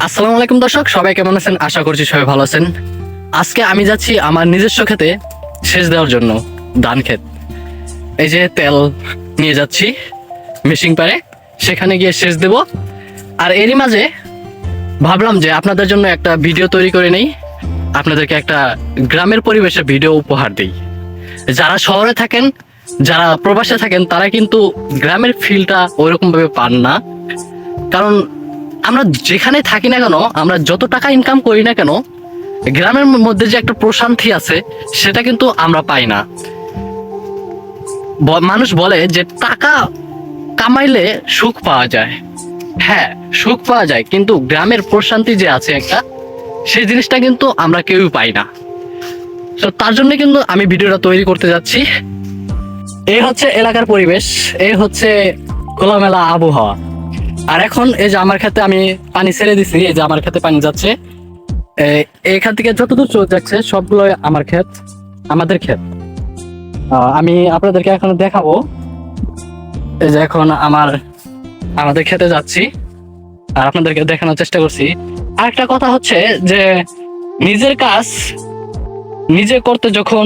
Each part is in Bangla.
আসসালামু আলাইকুম দর্শক, সবাই কেমন আছেন? আশা করছি সবাই ভালো আছেন। আজকে আমি যাচ্ছি আমার নিজস্ব ক্ষেতে সেচ দেওয়ার জন্য, ধান ক্ষেত। এই যে তেল নিয়ে যাচ্ছি মেশিন পারে, সেখানে গিয়ে সেচ দেব। আর এরই মাঝে ভাবলাম যে আপনাদের জন্য একটা ভিডিও তৈরি করে নেই, আপনাদেরকে একটা গ্রামের পরিবেশের ভিডিও উপহার দিই। যারা শহরে থাকেন, যারা প্রবাসে থাকেন, তারা কিন্তু গ্রামের ফিলটা ওইরকম ভাবে পান না। কারণ আমরা যেখানে থাকি না কেন, আমরা যত টাকা ইনকাম করি না কেন, গ্রামের মধ্যে যে একটা প্রশান্তি আছে সেটা কিন্তু আমরা পাই না। মানুষ বলে যে টাকা কামাইলে সুখ পাওয়া যায়। হ্যাঁ, সুখ পাওয়া যায়, কিন্তু গ্রামের প্রশান্তি যে আছে একটা, সেই জিনিসটা কিন্তু আমরা কেউই পাই না। তো তার জন্য কিন্তু আমি ভিডিওটা তৈরি করতে যাচ্ছি। এই হচ্ছে এলাকার পরিবেশ, এই হচ্ছে খোলামেলা আবহাওয়া। আর এখন এই যে আমার ক্ষেতে আমি পানি ছেড়ে দিছি, এই যে আমার ক্ষেতে পানি যাচ্ছে। এখান থেকে যতদূর চলে যাচ্ছে সবগুলো আমার ক্ষেত, আমাদের ক্ষেত। আমি আপনাদেরকে এখন দেখাবো। এই যে এখন আমাদের ক্ষেতে যাচ্ছি আর আপনাদেরকে দেখানোর চেষ্টা করছি। আরেকটা কথা হচ্ছে যে নিজের কাজ নিজে করতে যখন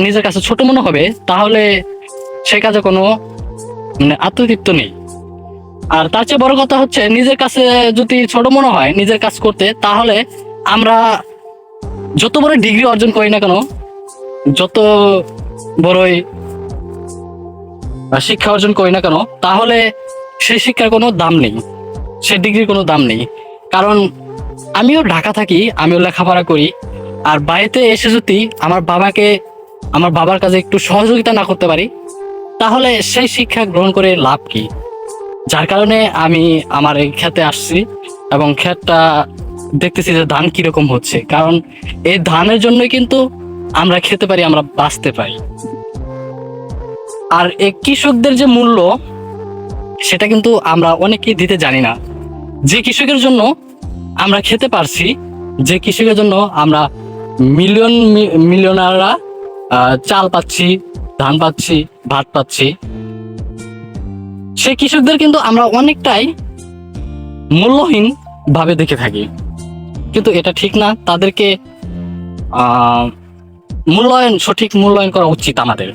নিজের কাছে ছোট মনে হবে, তাহলে সে কাজে কোনো আত্মতৃপ্ত নেই। আর তার চেয়ে বড় কথা হচ্ছে, নিজের কাছে যদি ছোট মনে হয় নিজের কাজ করতে, তাহলে আমরা যত বড় ডিগ্রি অর্জন করি না কেন, যত বড়ই শিক্ষা অর্জন করি না কেন, তাহলে সেই শিক্ষার কোনো দাম নেই, সেই ডিগ্রির কোনো দাম নেই। কারণ আমিও ঢাকা থাকি, আমিও লেখাপড়া করি, আর বাড়িতে এসে যদি আমার বাবার কাছে একটু সহযোগিতা না করতে পারি, তাহলে সেই শিক্ষা গ্রহণ করে লাভ কি? যার কারণে আমি আমার এই ক্ষেতে আসছি এবং ক্ষেতটা দেখতেছি যে ধান কিরকম হচ্ছে। কারণ এই ধানের জন্যই কিন্তু আমরা খেতে পারি, আমরা বাঁচতে পারি। আর এই কৃষকদের যে মূল্য, সেটা কিন্তু আমরা অনেকেই দিতে জানি না। যে কৃষকের জন্য আমরা খেতে পারছি, যে কৃষকের জন্য আমরা মিলিয়নাররা চাল পাচ্ছি, ধান পাচ্ছি, ভাত পাচ্ছি, সেই কৃষকদের কিন্তু আমরা অনেকটাই মূল্যহীন ভাবে দেখে থাকি। কিন্তু এটা ঠিক না, তাদেরকে সঠিক মূল্যায়ন করা উচিত আমাদের।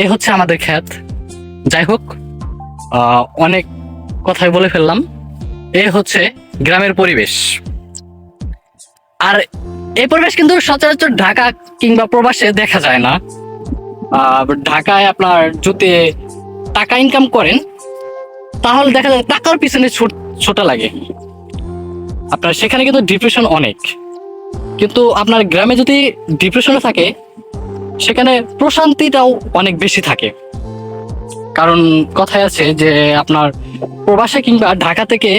এই হচ্ছে আমাদের ক্ষেত। যাই হোক, অনেক কথাই বলে ফেললাম। এই হচ্ছে গ্রামের পরিবেশ। আর এই পরিবেশ কিন্তু সচরাচর ঢাকা কিংবা প্রবাসে দেখা যায় না। ঢাকায় আপনার যদি টাকা ইনকাম করেন, তাহলে দেখা যায় টাকার পিছনে ছোটা লাগে। আপনার সেখানে কিন্তু ডিপ্রেশন অনেক। কিন্তু আপনার গ্রামে যদি ডিপ্রেশনে থাকে, সেখানে প্রশান্তিটাও অনেক বেশি থাকে। কারণ কথায় আছে যে আপনার প্রবাসে কিংবা ঢাকা থেকে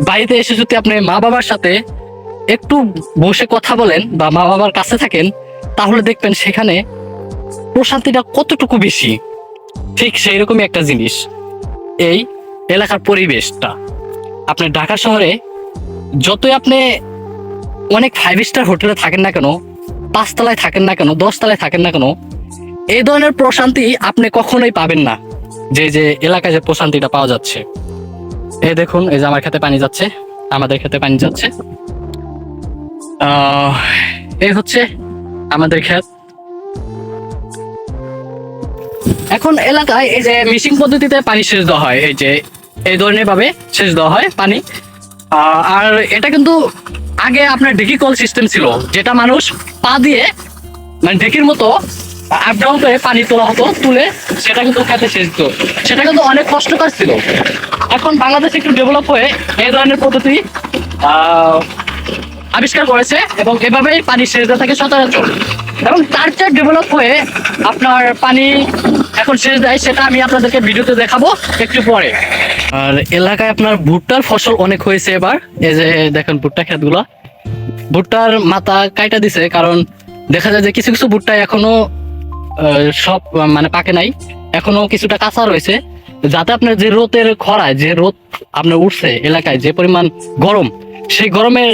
বাড়িতে এসে যদি আপনি মা বাবার সাথে একটু বসে কথা বলেন বা মা বাবার কাছে থাকেন, তাহলে দেখবেন সেখানে প্রশান্তিটা কতটুকু বেশি। ঠিক সেই রকমই একটা জিনিস এই এলাকার পরিবেশটা। আপনি ঢাকা শহরে যতই আপনি অনেক 5 স্টার হোটেলে থাকেন না কেন, 5 তলায় থাকেন না কেন, 10 তলায় থাকেন না কেন, এই ধরনের প্রশান্তি আপনি কখনোই পাবেন না, যে এলাকায় যে প্রশান্তিটা পাওয়া যাচ্ছে। এই দেখুন, এই যে আমার খেতে পানি যাচ্ছে, আমাদের খেতে পানি যাচ্ছে। এই হচ্ছে আমাদের ক্ষেত। এখন এলাকায় এই যে মেশিন পদ্ধতিতে পানি সেচ দেওয়া হয়, এই যে এই ধরনের ভাবে সেচ দেওয়া হয় পানি। আর এটা কিন্তু আগে আপনার ঢেকি কল সিস্টেম ছিল, যেটা মানুষ পা দিয়ে মানে ঢেকির মতো আপ ডাউন করে পানি তোলা হতো, তুলে সেটা কিন্তু খেতে সেচ দিত। সেটা কিন্তু অনেক কষ্টকর ছিল। এখন বাংলাদেশ একটু ডেভেলপ হয়ে এই ধরনের পদ্ধতি আবিষ্কার করেছে এবং এভাবেই পানি সেচ দেওয়া থাকে সচরাচর। এবং তার চেয়ে ডেভেলপ হয়ে আপনার পানি এখন সেচ দেয়, সেটা আমি আপনাদেরকে ভিডিওতে দেখাবো একটু পরে। আর এলাকায় আপনার ভুট্টার ফসল অনেক হয়েছে এবার। এই যে দেখেন ভুট্টা ক্ষেতগুলো, ভুট্টার মাথা কাইটা দিছে, কারণ দেখা যায় যে কিছু কিছু ভুট্টা এখনো সব মানে পাকে নাই, এখনো কিছুটা কাঁচা রয়েছে। যাতে আপনার যে রোদের খরায় যে রোদ আপনার উঠছে এলাকায়, যে পরিমাণ গরম, সেই গরমের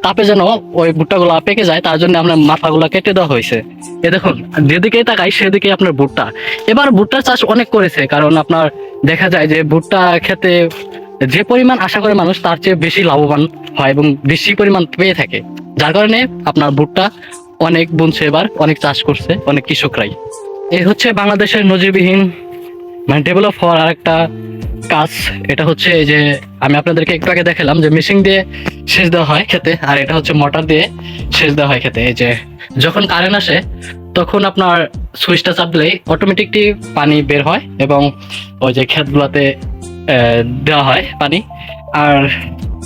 তাপে যেন ওই ভুট্টাগুলা পেকে যায়, তার জন্য আপনার মাথাগুলা কেটে দেওয়া হয়েছে। এ দেখুন, যেদিকে তাকাই সেদিকে আপনার ভুট্টা। এবার ভুট্টার চাষ অনেক করেছে, কারণ আপনার দেখা যায় যে ভুট্টা খেতে যে পরিমাণ আশা করে মানুষ তার চেয়ে বেশি লাভবান হয় এবং বেশি পরিমাণ পেয়ে থাকে, যার কারণে আপনার ভুট্টা অনেক বুনছে, এবার অনেক চাষ করছে অনেক কৃষকরাই। এই হচ্ছে বাংলাদেশের নজিরবিহীন মানে ডেভেলপ হওয়ার আরেকটা কাজ। এটা হচ্ছে এই যে আমি আপনাদেরকে একটু আগে দেখালাম যে মেশিন দিয়ে সেচ দেওয়া হয় খেতে, আর এটা হচ্ছে মোটর দিয়ে সেচ দেওয়া হয় খেতে। এই যে যখন কারেন্ট আসে তখন আপনার সুইচটা চাপ দিলেই অটোমেটিকলি পানি বের হয় এবং ওই যে ক্ষেতগুলোতে দেওয়া হয় পানি। আর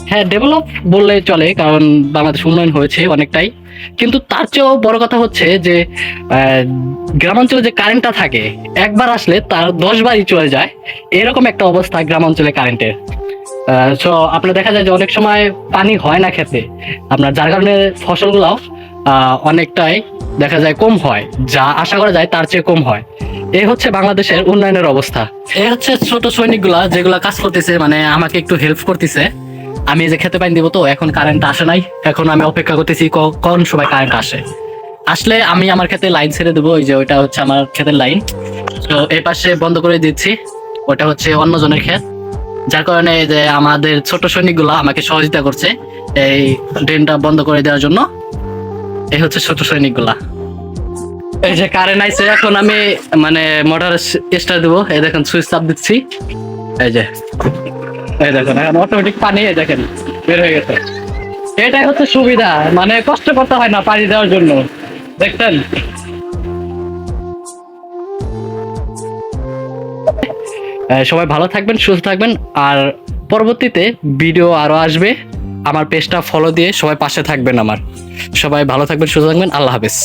হ্যাঁ, ডেভেলপ বললে চলে, কারণ বাংলাদেশ উন্নয়ন হয়েছে অনেকটাই। কিন্তু তার চেয়েও বড় কথা হচ্ছে যে গ্রামাঞ্চলে যে কারেন্টটা থাকে একবার আসলে তার 10 বারই চলে যায়, এরকম একটা অবস্থা গ্রামাঞ্চলে কারেন্টের। তো আপনার দেখা যায় যে অনেক সময় পানি হয় না খেতে আপনার, যার কারণে ফসলগুলো অনেকটাই দেখা যায় কম হয়, যা আশা করা যায় তার চেয়ে কম হয়। এই হচ্ছে বাংলাদেশের উন্নয়নের অবস্থা। এই হচ্ছে ছোট সৈনিকগুলা যেগুলা কাজ করতেছে, মানে আমাকে একটু হেল্প করতেছে। আমি এই যে খেতে পানি দিব, তো এখন কারেন্ট আসে নাই, এখন আমি অপেক্ষা করতেছি কোন সময় কারেন্ট আসে। আসলে আমি আমার ক্ষেতে লাইন ছেড়ে দেবো। ওই যে ওইটা হচ্ছে আমার ক্ষেতের লাইন, তো এই পাশে বন্ধ করে দিচ্ছি, ওটা হচ্ছে অন্যজনের ক্ষেত। যার কারণে এই যে আমাদের ছোট সৈনিকগুলো আমাকে সহযোগিতা করছে এই ড্রেনটা বন্ধ করে দেওয়ার জন্য। এই হচ্ছে ছোট সৈনিকগুলা। এই যে কারেন্ট আইছে, এখন আমি মানে মোটর স্টার্ট দেবো। এই দেখেন সুইচ চাপ দিচ্ছি, এই যে এই দেখেন এখন অটোমেটিক পানি এই দেখেন বের হয়ে গেছে। এটাই হচ্ছে সুবিধা, মানে কষ্ট করতে হয় না পানি দেওয়ার জন্য, দেখছেন। সবাই ভালো থাকবেন, সুস্থ থাকবেন, আর পরবর্তীতে ভিডিও আরো আসবে। আমার পেজটা ফলো দিয়ে সবাই পাশে থাকবেন আমার। সবাই ভালো থাকবেন, সুস্থ থাকবেন, আল্লাহ হাফেজ।